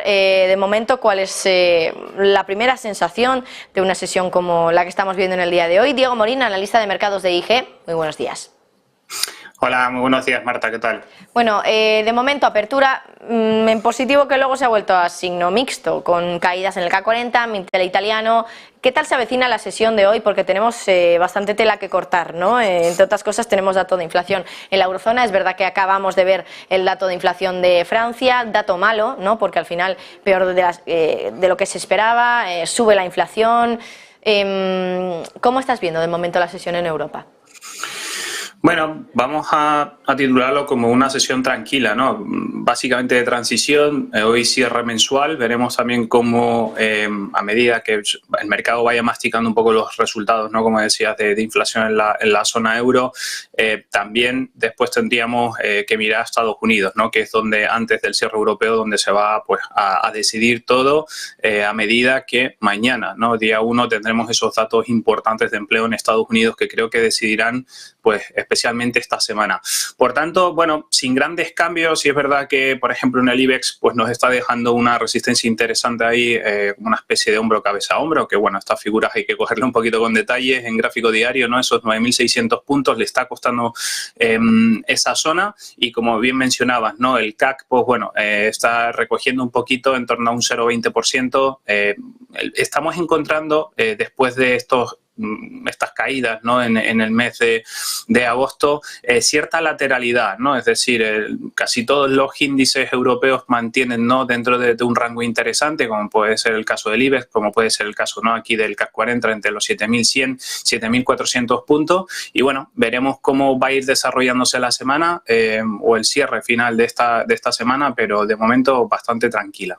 De momento, ¿cuál es la primera sensación de una sesión como la que estamos viendo en el día de hoy? Diego Morín, analista de mercados de IG. Muy buenos días. Hola, muy buenos días, Marta, ¿qué tal? Bueno, de momento apertura en positivo, que luego se ha vuelto a signo mixto, con caídas en el K40, Mintel italiano. ¿Qué tal se avecina la sesión de hoy? Porque tenemos bastante tela que cortar, ¿no? Entre otras cosas, tenemos dato de inflación en la eurozona. Es verdad que acabamos de ver el dato de inflación de Francia, dato malo, ¿no? Porque al final, peor de lo que se esperaba, sube la inflación. ¿Cómo estás viendo de momento la sesión en Europa? Bueno, vamos a titularlo como una sesión tranquila, ¿no? Básicamente de transición. Hoy cierre mensual. Veremos también cómo a medida que el mercado vaya masticando un poco los resultados, ¿no? Como decías, de inflación en la zona euro. También después tendríamos que mirar a Estados Unidos, ¿no? Que es donde antes del cierre europeo, donde se va pues a decidir todo a medida que mañana, ¿no? Día 1 tendremos esos datos importantes de empleo en Estados Unidos que creo que decidirán pues especialmente esta semana. Por tanto, bueno, sin grandes cambios, sí es verdad que, por ejemplo, en el IBEX pues nos está dejando una resistencia interesante ahí, como una especie de hombro, cabeza a hombro, que bueno, estas figuras hay que cogerle un poquito con detalles en gráfico diario, ¿no? Esos 9.600 puntos le está costando esa zona y como bien mencionabas, ¿no? El CAC, pues bueno, está recogiendo un poquito en torno a un 0,20%. Estamos encontrando, después de estas caídas, ¿no? en el mes de agosto, cierta lateralidad, ¿no? Es decir, casi todos los índices europeos mantienen, ¿no? dentro de un rango interesante, como puede ser el caso del IBEX, como puede ser el caso, ¿no? aquí del CAC 40 entre los 7.100, 7.400 puntos y bueno, veremos cómo va a ir desarrollándose la semana o el cierre final de esta semana, pero de momento bastante tranquila.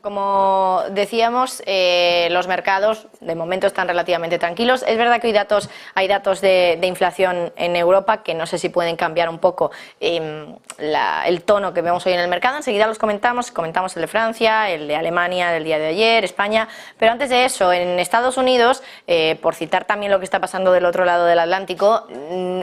Como decíamos, los mercados de momento están relativamente tranquilos. Es verdad que hay datos de inflación en Europa que no sé si pueden cambiar un poco el tono que vemos hoy en el mercado. Enseguida los comentamos el de Francia, el de Alemania del día de ayer, España. Pero antes de eso, en Estados Unidos, por citar también lo que está pasando del otro lado del Atlántico,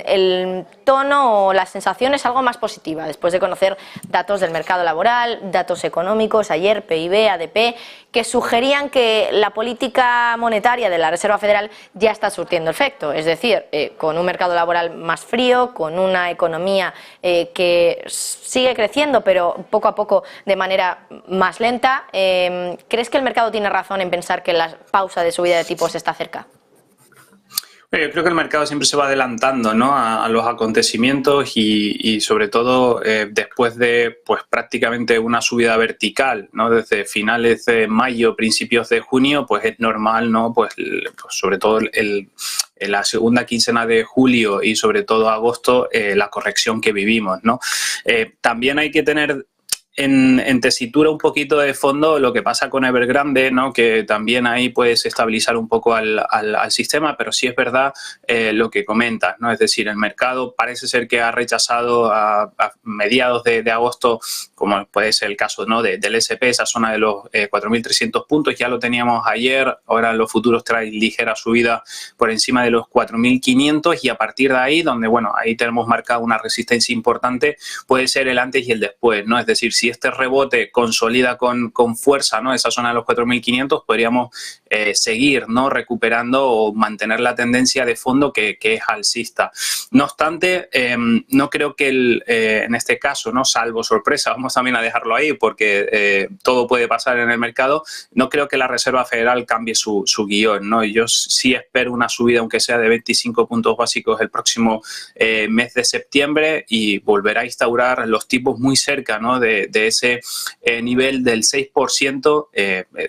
el tono o la sensación es algo más positiva después de conocer datos del mercado laboral, datos económicos, ayer PIB, ADP, que sugerían que la política monetaria de la Reserva Federal ya está surtiendo efecto, es decir, con un mercado laboral más frío, con una economía que sigue creciendo, pero poco a poco de manera más lenta. ¿Crees que el mercado tiene razón en pensar que la pausa de subida de tipos está cerca? Yo creo que el mercado siempre se va adelantando, ¿no? a los acontecimientos y sobre todo después de pues prácticamente una subida vertical, ¿no? Desde finales de mayo, principios de junio, pues es normal, ¿no? Pues sobre todo en la segunda quincena de julio y sobre todo agosto, la corrección que vivimos, ¿no? También hay que tener en tesitura un poquito de fondo lo que pasa con Evergrande, ¿no? Que también ahí puedes estabilizar un poco al sistema, pero sí es verdad lo que comentas, ¿no? Es decir, el mercado parece ser que ha rechazado a mediados de agosto, como puede ser el caso, ¿no? del SP, esa zona de los 4.300 puntos, ya lo teníamos ayer, ahora los futuros traen ligera subida por encima de los 4.500 y a partir de ahí, donde, bueno, ahí tenemos marcada una resistencia importante, puede ser el antes y el después, ¿no? Es decir, si este rebote consolida con fuerza, ¿no? esa zona de los 4.500, podríamos seguir, ¿no? recuperando o mantener la tendencia de fondo que es alcista. No obstante, no creo que en este caso, ¿no? salvo sorpresa, vamos también a dejarlo ahí porque todo puede pasar en el mercado, no creo que la Reserva Federal cambie su guión, ¿no? Yo sí espero una subida, aunque sea de 25 puntos básicos el próximo mes de septiembre y volverá a instaurar los tipos muy cerca, ¿no? de ese nivel del 6%,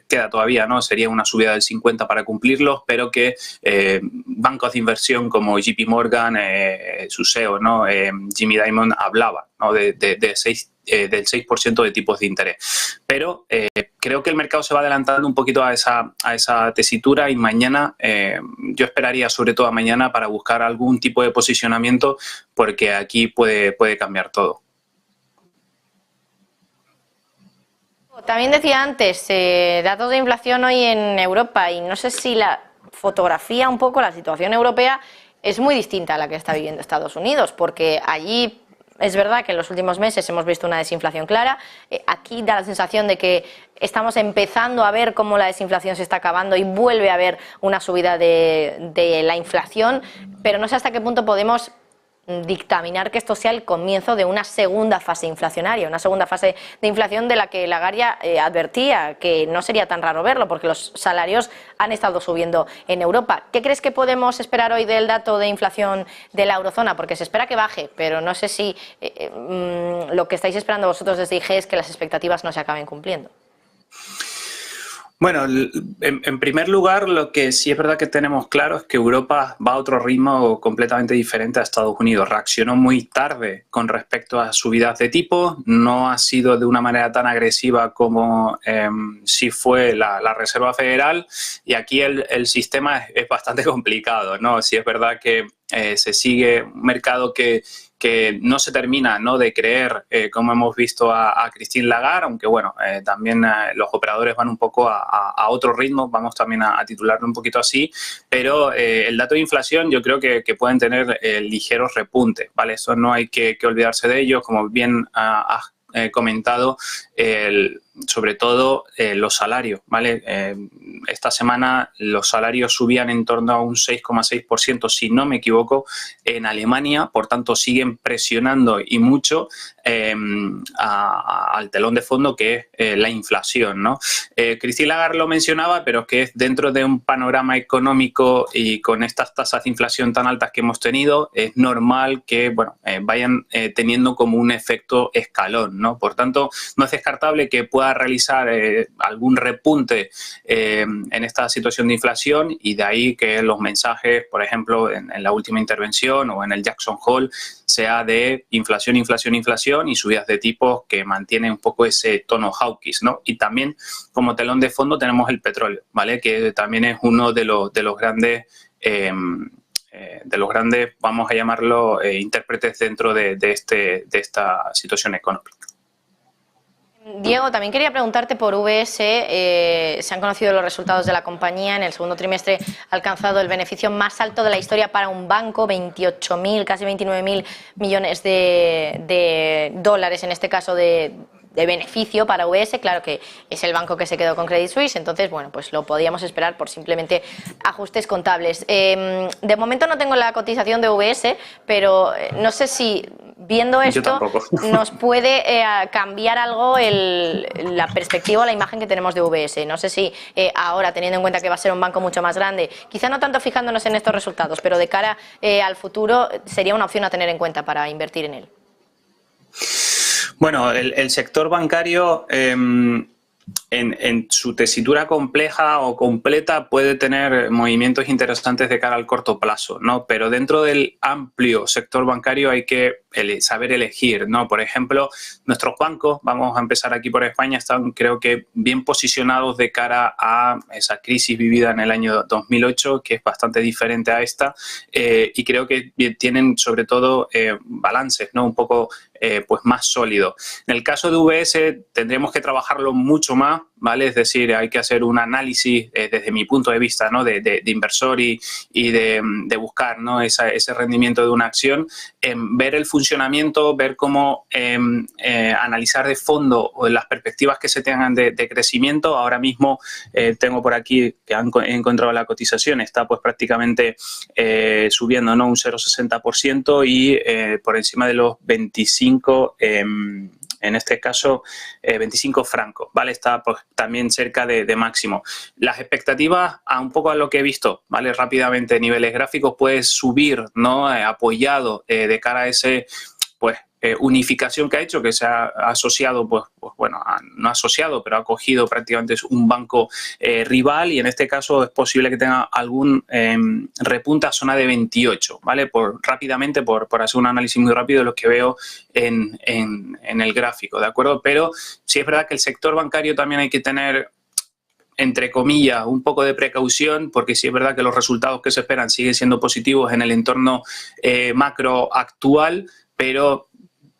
queda todavía, ¿no? Sería una subida del 50% para cumplirlos, pero que bancos de inversión como JP Morgan, su CEO, ¿no? Jimmy Dimon hablaba, ¿no? del 6% de tipos de interés. Pero creo que el mercado se va adelantando un poquito a esa tesitura y mañana, yo esperaría sobre todo a mañana para buscar algún tipo de posicionamiento porque aquí puede cambiar todo. También decía antes, datos de inflación hoy en Europa y no sé si la fotografía un poco, la situación europea es muy distinta a la que está viviendo Estados Unidos, porque allí es verdad que en los últimos meses hemos visto una desinflación clara. Aquí da la sensación de que estamos empezando a ver cómo la desinflación se está acabando y vuelve a haber una subida de la inflación, pero no sé hasta qué punto podemos dictaminar que esto sea el comienzo de una segunda fase inflacionaria, una segunda fase de inflación de la que Lagarde advertía que no sería tan raro verlo porque los salarios han estado subiendo en Europa. ¿Qué crees que podemos esperar hoy del dato de inflación de la eurozona? Porque se espera que baje, pero no sé si lo que estáis esperando vosotros desde IG es que las expectativas no se acaben cumpliendo. Bueno, en primer lugar, lo que sí es verdad que tenemos claro es que Europa va a otro ritmo completamente diferente a Estados Unidos. Reaccionó muy tarde con respecto a subidas de tipo, no ha sido de una manera tan agresiva como sí fue la Reserva Federal, y aquí el sistema es bastante complicado, ¿no? Sí es verdad que se sigue un mercado que no se termina, ¿no?, de creer, como hemos visto a Christine Lagarde, aunque bueno, también los operadores van un poco a otro ritmo, vamos también a titularlo un poquito así, pero el dato de inflación yo creo que pueden tener ligeros repuntes, ¿vale? Eso no hay que olvidarse de ello, como bien has comentado, sobre todo los salarios, ¿vale? Esta semana los salarios subían en torno a un 6,6%, si no me equivoco, en Alemania, por tanto siguen presionando y mucho al telón de fondo que es la inflación, ¿no? Christine Lagarde lo mencionaba, pero es que dentro de un panorama económico y con estas tasas de inflación tan altas que hemos tenido, es normal que, bueno, vayan teniendo como un efecto escalón, ¿no? Por tanto, no es descartable que pueda realizar algún repunte en esta situación de inflación, y de ahí que los mensajes, por ejemplo, en la última intervención o en el Jackson Hole, sea de inflación, inflación, inflación y subidas de tipos que mantienen un poco ese tono hawkish, ¿no? Y también como telón de fondo tenemos el petróleo, ¿vale? Que también es uno de los grandes vamos a llamarlo, intérpretes dentro de esta situación económica. Diego, también quería preguntarte por VS. Se han conocido los resultados de la compañía. En el segundo trimestre ha alcanzado el beneficio más alto de la historia para un banco, 28.000, casi 29.000 millones de dólares, en este caso de beneficio para UBS. Claro que es el banco que se quedó con Credit Suisse, entonces, bueno, pues lo podíamos esperar por simplemente ajustes contables. De momento no tengo la cotización de UBS, pero no sé si viendo esto nos puede cambiar algo la perspectiva o la imagen que tenemos de UBS. No sé si ahora, teniendo en cuenta que va a ser un banco mucho más grande, quizá no tanto fijándonos en estos resultados, pero de cara al futuro sería una opción a tener en cuenta para invertir en él. Bueno, el sector bancario en su tesitura compleja o completa puede tener movimientos interesantes de cara al corto plazo, ¿no? Pero dentro del amplio sector bancario hay que saber elegir, ¿no? Por ejemplo, nuestros bancos, vamos a empezar aquí por España, están, creo que, bien posicionados de cara a esa crisis vivida en el año 2008, que es bastante diferente a esta, y creo que tienen sobre todo balances, ¿no?, un poco pues más sólido. En el caso de UBS tendremos que trabajarlo mucho más, ¿vale? Es decir, hay que hacer un análisis desde mi punto de vista, ¿no?, de inversor y de buscar, ¿no?, ese rendimiento de una acción, ver el funcionamiento, ver cómo analizar de fondo las perspectivas que se tengan de crecimiento. Ahora mismo tengo por aquí que he encontrado la cotización, está pues prácticamente subiendo, ¿no?, un 0,60% y por encima de los 25, en este caso 25 francos, ¿vale? Está pues también cerca de máximo. Las expectativas, un poco a lo que he visto, ¿vale?, rápidamente, niveles gráficos, puede subir, ¿no?, apoyado de cara a ese, pues, unificación que ha hecho, que se ha asociado, pues bueno, no asociado, pero ha cogido prácticamente un banco rival, y en este caso es posible que tenga algún repunte a zona de 28, ¿vale? Rápidamente, por hacer un análisis muy rápido de lo que veo en el gráfico, ¿de acuerdo? Pero sí es verdad que el sector bancario también hay que tener, entre comillas, un poco de precaución, porque sí es verdad que los resultados que se esperan siguen siendo positivos en el entorno macro actual, pero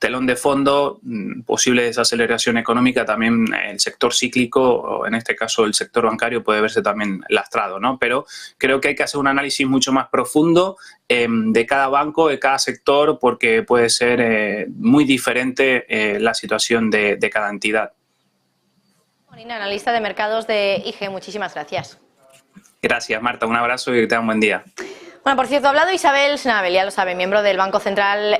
telón de fondo, posible desaceleración económica, también el sector cíclico, o en este caso el sector bancario, puede verse también lastrado, ¿no? Pero creo que hay que hacer un análisis mucho más profundo de cada banco, de cada sector, porque puede ser muy diferente la situación de cada entidad. Molina, analista de mercados de IG, muchísimas gracias. Gracias, Marta. Un abrazo y que tengan un buen día. Bueno, por cierto, ha hablado Isabel Schnabel, ya lo sabe, miembro del Banco Central